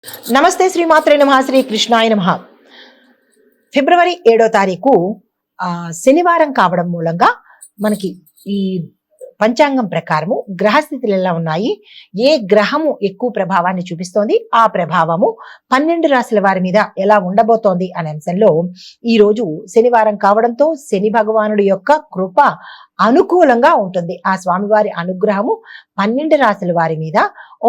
నమస్తే శ్రీమాత్రే నమః శ్రీ కృష్ణాయ నమః. ఫిబ్రవరి 7వ తారీఖు శనివారం కావడం మూలంగా మనకి ఈ పంచాంగం ప్రకారము గ్రహస్థితులు ఎలా ఉన్నాయి, ఏ గ్రహము ఎక్కువ ప్రభావాన్ని చూపిస్తోంది, ఆ ప్రభావము 12 రాశుల వారి మీద ఎలా ఉండబోతోంది అనే అంశంలో ఈ రోజు శనివారం కావడంతో శని భగవానుడి యొక్క కృప అనుకూలంగా ఉంటుంది. ఆ స్వామివారి అనుగ్రహము 12 రాశుల వారి మీద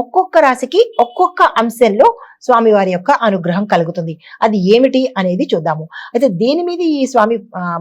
ఒక్కొక్క రాశికి ఒక్కొక్క అంశంలో స్వామివారి యొక్క అనుగ్రహం కలుగుతుంది. అది ఏమిటి అనేది చూద్దాము. అయితే దేని మీద ఈ స్వామి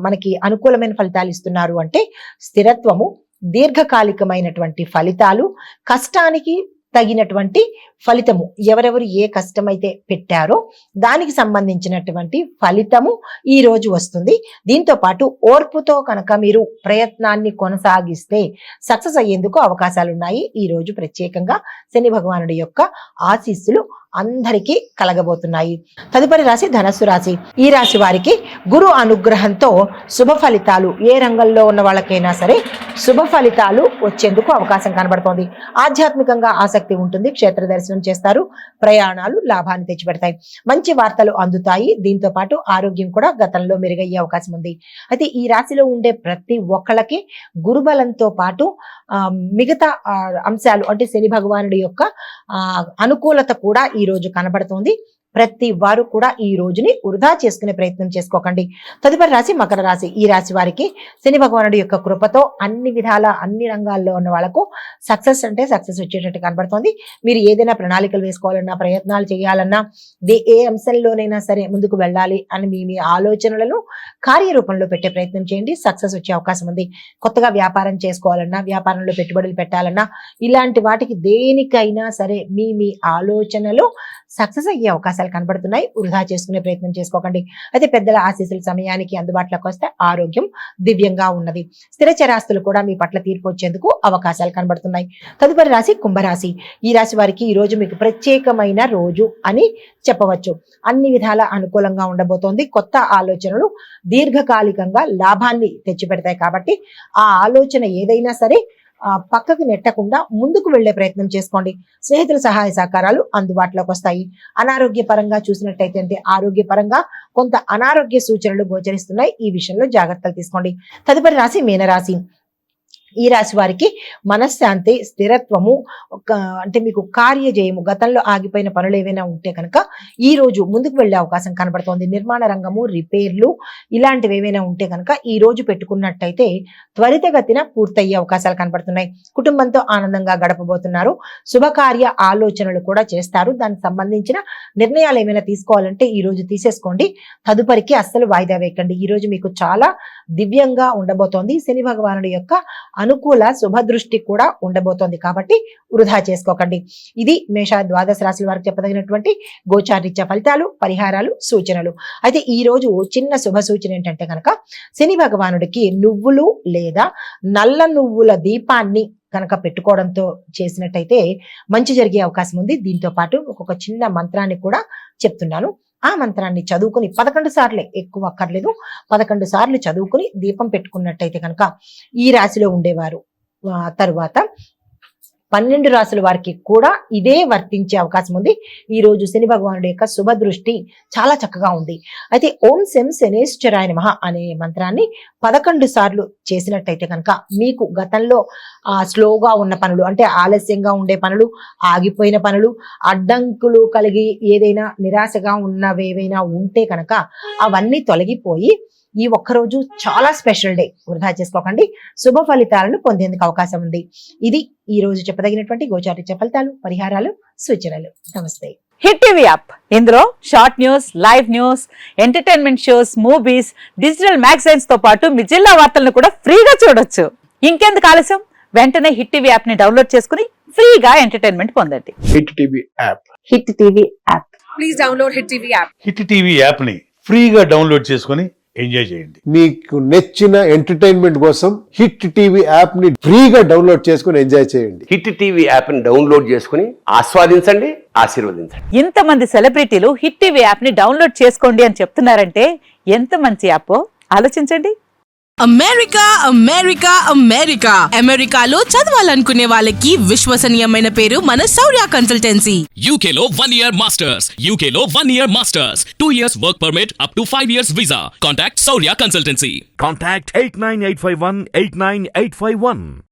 మనకి అనుకూలమైన ఫలితాలు ఇస్తున్నారు అంటే స్థిరత్వము, దీర్ఘకాలికమైనటువంటి ఫలితాలు, కష్టానికి తగినటువంటి ఫలితము, ఎవరెవరు ఏ కష్టమైతే పెట్టారో దానికి సంబంధించినటువంటి ఫలితము ఈ రోజు వస్తుంది. దీంతో పాటు ఓర్పుతో కనుక మీరు ప్రయత్నాన్ని కొనసాగిస్తే సక్సెస్ అయ్యేందుకు అవకాశాలు ఉన్నాయి. ఈ రోజు ప్రత్యేకంగా శని భగవానుడి యొక్క ఆశీస్సులు అందరికీ కలగబోతున్నాయి. తదుపరి రాశి ధనస్సు రాశి. ఈ రాశి వారికి గురు అనుగ్రహంతో శుభ ఫలితాలు, ఏ రంగంలో ఉన్న వాళ్ళకైనా సరే శుభ ఫలితాలు వచ్చేందుకు అవకాశం కనబడుతోంది. ఆధ్యాత్మికంగా ఆసక్తి ఉంటుంది, క్షేత్ర దర్శనం చేస్తారు, ప్రయాణాలు లాభాన్ని తెచ్చిపెడతాయి, మంచి వార్తలు అందుతాయి. దీంతో పాటు ఆరోగ్యం కూడా గతంలో మెరుగయ్యే అవకాశం ఉంది. అయితే ఈ రాశిలో ఉండే ప్రతి ఒక్కళ్ళకి గురుబలంతో పాటు మిగతా అంశాలు అంటే శని భగవానుడి యొక్క అనుకూలత కూడా ఈ రోజు కనబడుతోంది. ప్రతి వారు కూడా ఈ రోజుని వృధా చేసుకునే ప్రయత్నం చేసుకోకండి. తదుపరి రాశి మకర రాశి. ఈ రాశి వారికి శని భగవానుడి యొక్క కృపతో అన్ని విధాల అన్ని రంగాల్లో ఉన్న వాళ్ళకు సక్సెస్ అంటే సక్సెస్ వచ్చేటట్టు కనబడుతోంది. మీరు ఏదైనా ప్రణాళికలు వేసుకోవాలన్నా, ప్రయత్నాలు చేయాలన్నా, ఏ అంశంలోనైనా సరే ముందుకు వెళ్ళాలి అని మీ ఆలోచనలను కార్యరూపంలో పెట్టే ప్రయత్నం చేయండి. సక్సెస్ వచ్చే అవకాశం ఉంది. కొత్తగా వ్యాపారం చేసుకోవాలన్నా, వ్యాపారంలో పెట్టుబడులు పెట్టాలన్నా, ఇలాంటి వాటికి దేనికైనా సరే మీ ఆలోచనలు సక్సెస్ అయ్యే అవకాశాలు కనబడుతున్నాయి. వృధా చేసుకునే ప్రయత్నం చేసుకోకండి. అయితే పెద్దల ఆశీస్సుల సమయానికి అందుబాటులోకి వస్తే ఆరోగ్యం దివ్యంగా ఉన్నది. స్థిర చరాస్తులు కూడా మీ పట్ల తీర్పు వచ్చేందుకు అవకాశాలు కనబడుతున్నాయి. తదుపరి రాశి కుంభరాశి. ఈ రాశి వారికి ఈ రోజు మీకు ప్రత్యేకమైన రోజు అని చెప్పవచ్చు. అన్ని విధాల అనుకూలంగా ఉండబోతోంది. కొత్త ఆలోచనలు దీర్ఘకాలికంగా లాభాన్ని తెచ్చిపెడతాయి. కాబట్టి ఆ ఆలోచన ఏదైనా సరే పక్కకు నెట్టకుండా ముందుకు వెళ్లే ప్రయత్నం చేసుకోండి. స్నేహితుల సహాయ సహకారాలు అందుబాటులోకి వస్తాయి. అనారోగ్యపరంగా చూసినట్టయితే అంటే ఆరోగ్యపరంగా కొంత అనారోగ్య సూచనలు గోచరిస్తున్నాయి. ఈ విషయంలో జాగ్రత్తలు తీసుకోండి. తదుపరి రాశి మీనరాశి. ఈ రాశి వారికి మనశ్శాంతి, స్థిరత్వము, అంటే మీకు కార్యజయము, గతంలో ఆగిపోయిన పనులు ఏవైనా ఉంటే కనుక ఈ రోజు ముందుకు వెళ్లే అవకాశం కనబడుతోంది. నిర్మాణ రంగము, రిపేర్లు ఇలాంటివి ఏవైనా ఉంటే కనుక ఈ రోజు పెట్టుకున్నట్టయితే త్వరితగతిన పూర్తయ్యే అవకాశాలు కనబడుతున్నాయి. కుటుంబంతో ఆనందంగా గడపబోతున్నారు. శుభకార్య ఆలోచనలు కూడా చేస్తారు. దానికి సంబంధించిన నిర్ణయాలు ఏమైనా తీసుకోవాలంటే ఈ రోజు తీసేసుకోండి. తదుపరికి అస్సలు వాయిదా వేయకండి. ఈ రోజు మీకు చాలా దివ్యంగా ఉండబోతోంది. శని భగవానుడి యొక్క అనుకూల శుభదృష్టి కూడా ఉండబోతోంది. కాబట్టి వృధా చేసుకోకండి. ఇది మేష ద్వాదశ రాశుల వారికి చెప్పదగినటువంటి గోచారీత్య ఫలితాలు, పరిహారాలు, సూచనలు. అయితే ఈ రోజు చిన్న శుభ సూచన ఏంటంటే కనుక శని భగవానుడికి నువ్వులు లేదా నల్ల నువ్వుల దీపాన్ని కనుక పెట్టుకోవడంతో చేసినట్టయితే మంచి జరిగే అవకాశం ఉంది. దీంతో పాటు ఒక చిన్న మంత్రాన్ని కూడా చెప్తున్నాను. ఆ మంత్రాన్ని చదువుకుని 11 సార్లే, ఎక్కువ అక్కర్లేదు, 11 సార్లు చదువుకుని దీపం పెట్టుకున్నట్టయితే కనుక ఈ రాశిలో ఉండేవారు తరువాత 12 రాశుల వారికి కూడా ఇదే వర్తించే అవకాశం ఉంది. ఈ రోజు శని భగవానుడి యొక్క శుభ దృష్టి చాలా చక్కగా ఉంది. అయితే ఓం శం శనేశ్వరాయ నమః అనే మంత్రాన్ని 11 సార్లు చేసినట్టయితే కనుక మీకు గతంలో స్లోగా ఉన్న పనులు అంటే ఆలస్యంగా ఉండే పనులు, ఆగిపోయిన పనులు, అడ్డంకులు కలిగి ఏదైనా నిరాశగా ఉన్నవేవైనా ఉంటే కనుక అవన్నీ తొలగిపోయి ఈ ఒక్కరోజు చాలా స్పెషల్ డే. వృధా చేసుకోకండి. శుభ ఫలితాలను పొందేందుకు అవకాశం ఉంది. ఇది ఈ రోజు చెప్పదగినటువంటి గోచారీత్య ఫలితాలు, పరిహారాలు, సూచనలు. నమస్తే. హిట్ టీవీ యాప్, ఇందులో short news, live news, entertainment shows, movies, digital magazines తో పాటు మీ జిల్లా వార్తలను కూడా ఫ్రీగా చూడొచ్చు. ఇంకెందుకు ఆలస్యం, వెంటనే హిట్ టీవీ యాప్ ని డౌన్లోడ్ చేసుకుని ఫ్రీగా ఎంటర్టైన్మెంట్ పొందండి. Hit TV app. Hit TV app. Please download hit TV app. Hit TV app ని ఫ్రీగా డౌన్లోడ్ చేసుకుని ఎంజాయ్ చేయండి. మీకు నచ్చిన ఎంటర్టైన్మెంట్ కోసం హిట్ టీవీ యాప్ ని ఫ్రీగా డౌన్లోడ్ చేసుకుని ఎంజాయ్ చేయండి. హిట్ టీవీ యాప్ ని డౌన్లోడ్ చేసుకుని ఆస్వాదించండి, ఆశీర్వదించండి. ఇంతమంది సెలబ్రిటీలు హిట్ టీవీ యాప్ ని డౌన్లోడ్ చేసుకోండి అని చెప్తున్నారంటే ఎంత మంచి యాప్ ఆలోచించండి. అమెరికా అమెరికా అమెరికా అమెరికాలో చదవాలనుకునే వాళ్ళకి విశ్వసనీయమైన పేరు మన శౌర్య కన్సల్టెన్సీ. UK లో 1 year masters. UK లో 1 year masters. 2 years work permit up to 5 years visa. Contact Saurya Consultancy. Contact 89851 89851.